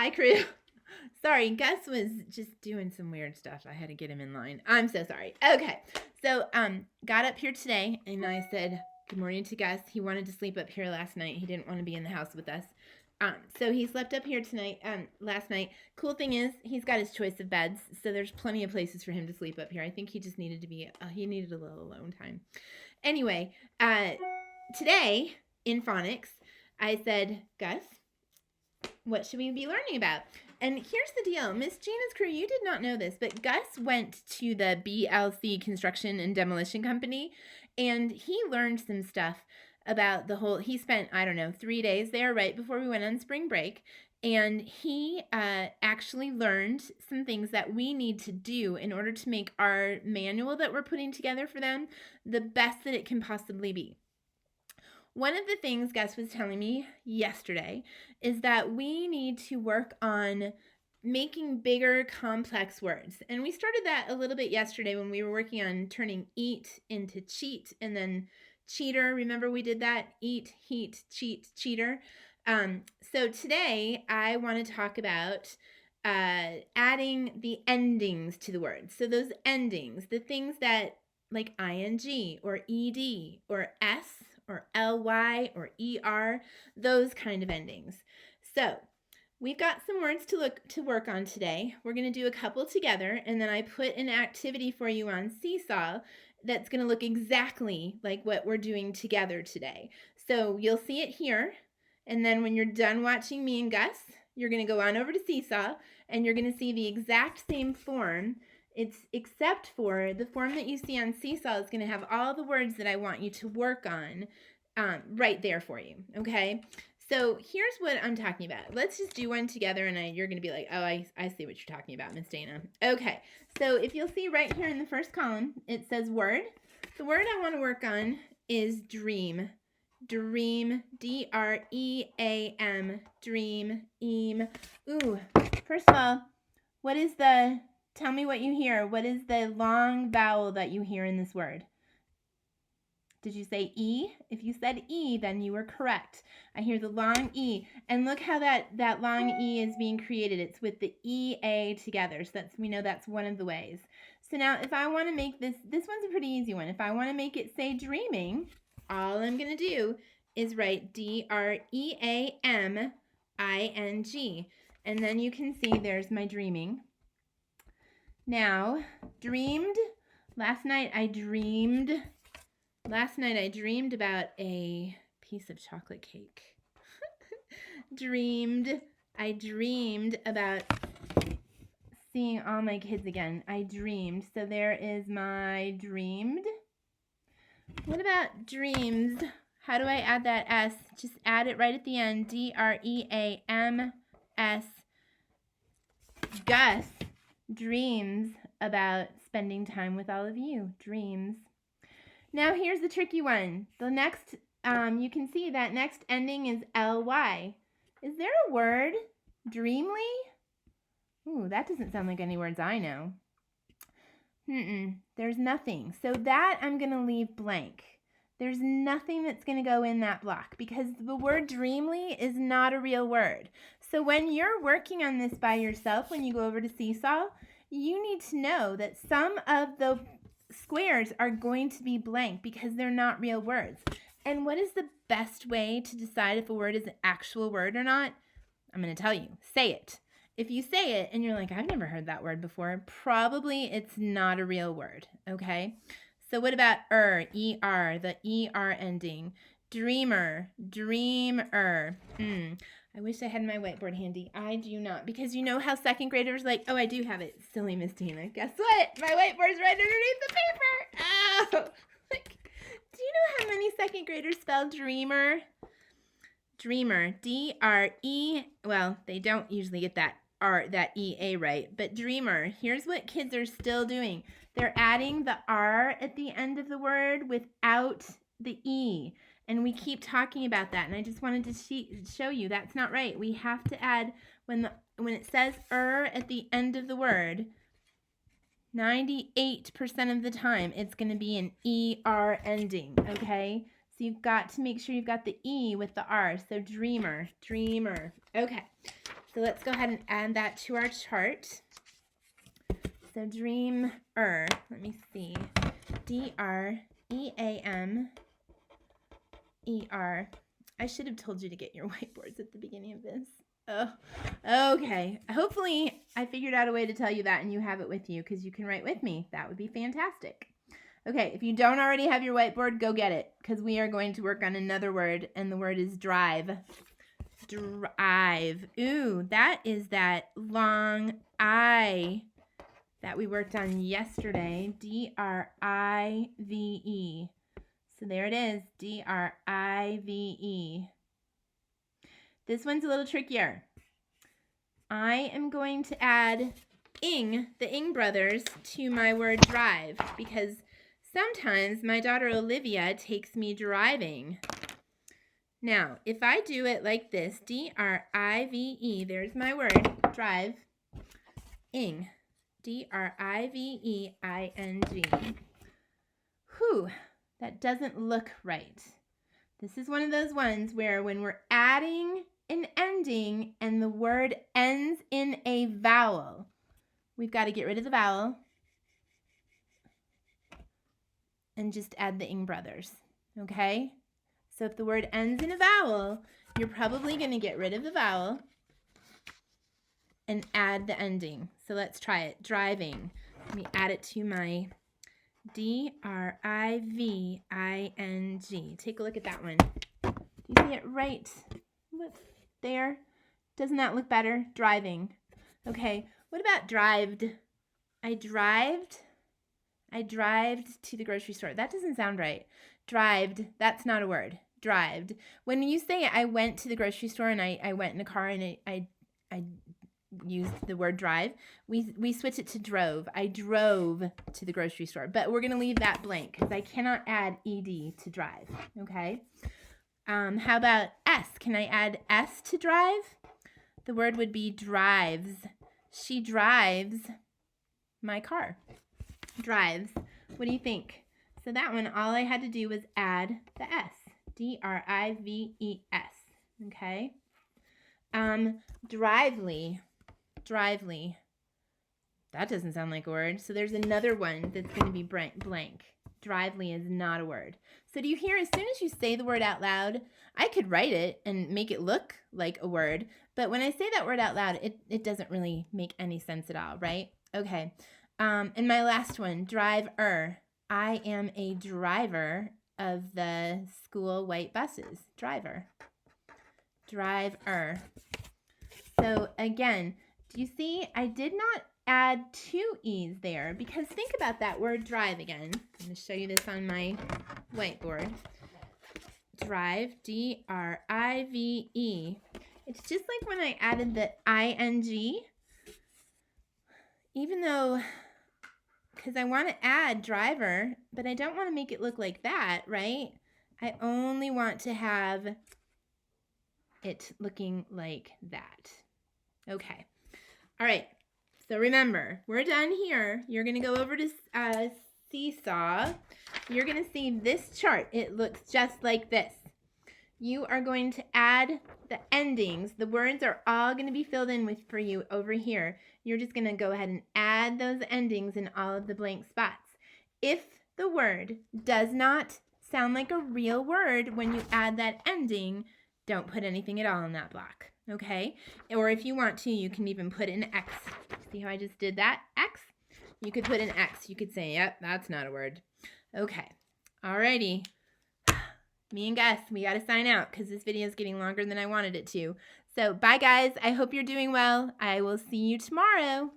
Hi, crew. Sorry, Gus was just doing some weird stuff. I had to get him in line. I'm so sorry. Okay, so got up here today, and I said good morning to Gus. He wanted to sleep up here last night. He didn't want to be in the house with us. So he slept up here tonight, last night. Cool thing is, he's got his choice of beds, so there's plenty of places for him to sleep up here. I think he just needed to be, he needed a little alone time. Anyway, today in Phonics, I said, Gus, what should we be learning about? And here's the deal. Miss Gina's crew, you did not know this, but Gus went to the BLC Construction and Demolition Company, and he learned some stuff about the whole, he spent, I don't know, 3 days there right before we went on spring break, and he actually learned some things that we need to do in order to make our manual that we're putting together for them the best that it can possibly be. One of the things Gus was telling me yesterday is that we need to work on making bigger, complex words. And we started that a little bit yesterday when we were working on turning eat into cheat and then cheater. Remember we did that? Eat, heat, cheat, cheater. So today I want to talk about adding the endings to the words. So those endings, the things that like ing or ed or s or ly or er, those kind of endings. So we've got some words to work on today. We're going to do a couple together, and then I put an activity for you on Seesaw that's going to look exactly like what we're doing together today. So you'll see it here, and then when you're done watching me and Gus, you're going to go on over to Seesaw, and you're going to see the exact same form. It's except for the form that you see on Seesaw is going to have all the words that I want you to work on right there for you, okay? So here's what I'm talking about. Let's just do one together, and you're going to be like, oh, I see what you're talking about, Miss Dana. Okay, so if you'll see right here in the first column, it says word. The word I want to work on is dream. Dream, D-R-E-A-M, dream, Ooh, first of all, what is the... Tell me what you hear. What is the long vowel that you hear in this word? Did you say E? If you said E, then you were correct. I hear the long E. And look how that long E is being created. It's with the E-A together. So we know that's one of the ways. So now if I want to make this one's a pretty easy one. If I want to make it say dreaming, all I'm going to do is write D-R-E-A-M-I-N-G. And then you can see there's my dreaming. Now, dreamed. Last night I dreamed about a piece of chocolate cake. I dreamed about seeing all my kids again. I dreamed. So there is my dreamed. What about dreams? How do I add that S? Just add it right at the end. D-R-E-A-M-S. Gus dreams about spending time with all of you. Dreams. Now here's the tricky one. The next, you can see that next ending is ly. Is there a word? Dreamly? Ooh, that doesn't sound like any words I know. There's nothing. So that I'm going to leave blank. There's nothing that's going to go in that block because the word dreamly is not a real word. So when you're working on this by yourself, when you go over to Seesaw, you need to know that some of the squares are going to be blank because they're not real words. And what is the best way to decide if a word is an actual word or not? I'm going to tell you. Say it. If you say it and you're like, I've never heard that word before, probably it's not a real word, okay? So what about E-R, the E-R ending? Dreamer, dreamer. I wish I had my whiteboard handy. I do not, because you know how second graders like, oh, I do have it. Silly Miss Tina. Guess what? My whiteboard's right underneath the paper. Oh, do you know how many second graders spell dreamer? Dreamer, D-R-E. Well, they don't usually get that E-A right, but dreamer. Here's what kids are still doing. They're adding the R at the end of the word without the E. And we keep talking about that. And I just wanted to show you that's not right. We have to add, when it says at the end of the word, 98% of the time, it's going to be an ER ending, okay? So you've got to make sure you've got the E with the R. So dreamer, dreamer. Okay. So let's go ahead and add that to our chart. So dreamer, let me see, D-R-E-A-M-E-R. I should have told you to get your whiteboards at the beginning of this. Oh, okay. Hopefully I figured out a way to tell you that and you have it with you because you can write with me. That would be fantastic. Okay, if you don't already have your whiteboard, go get it because we are going to work on another word, and the word is drive. Drive. Ooh, that is that long I that we worked on yesterday. D-R-I-V-E. So there it is, D-R-I-V-E. This one's a little trickier. I am going to add the Ing brothers, to my word drive because sometimes my daughter Olivia takes me driving. Now, if I do it like this, D-R-I-V-E, there's my word, drive, Ing, D-R-I-V-E-I-N-G. Whew, that doesn't look right. This is one of those ones where when we're adding an ending and the word ends in a vowel, we've got to get rid of the vowel and just add the Ing brothers, okay? So if the word ends in a vowel, you're probably going to get rid of the vowel and add the ending. So let's try it. Driving. Let me add it to my D-R-I-V-I-N-G. Take a look at that one. Do you see it right there? Doesn't that look better? Driving. Okay, what about drived? I drived to the grocery store. That doesn't sound right. Drived, that's not a word. Drived. When you say I went to the grocery store and I went in a car and I used the word drive, we switch it to drove. I drove to the grocery store. But we're going to leave that blank because I cannot add ed to drive. Okay? How about S? Can I add S to drive? The word would be drives. She drives my car. Drives. What do you think? So that one, all I had to do was add the S. D-R-I-V-E-S. Okay? Drively. Drively. That doesn't sound like a word. So there's another one that's going to be blank. Drively is not a word. So do you hear, as soon as you say the word out loud, I could write it and make it look like a word. But when I say that word out loud, it doesn't really make any sense at all, right? Okay. And my last one, driver. I am a driver of the school white buses. Driver. Driver. So again, do you see I did not add two E's there because think about that word drive again. I'm going to show you this on my whiteboard. Drive, D-R-I-V-E. It's just like when I added the I-N-G, even though, because I want to add driver, but I don't want to make it look like that, right? I only want to have it looking like that. Okay. All right. So remember, we're done here. You're going to go over to Seesaw. You're going to see this chart. It looks just like this. You are going to add the endings. The words are all going to be filled in with for you over here. You're just going to go ahead and add those endings in all of the blank spots. If the word does not sound like a real word when you add that ending, don't put anything at all in that block, okay? Or if you want to, you can even put an X. See how I just did that? X. You could put an X. You could say, yep, that's not a word. Okay. Alrighty. Me and Gus, we got to sign out because this video is getting longer than I wanted it to. So bye, guys. I hope you're doing well. I will see you tomorrow.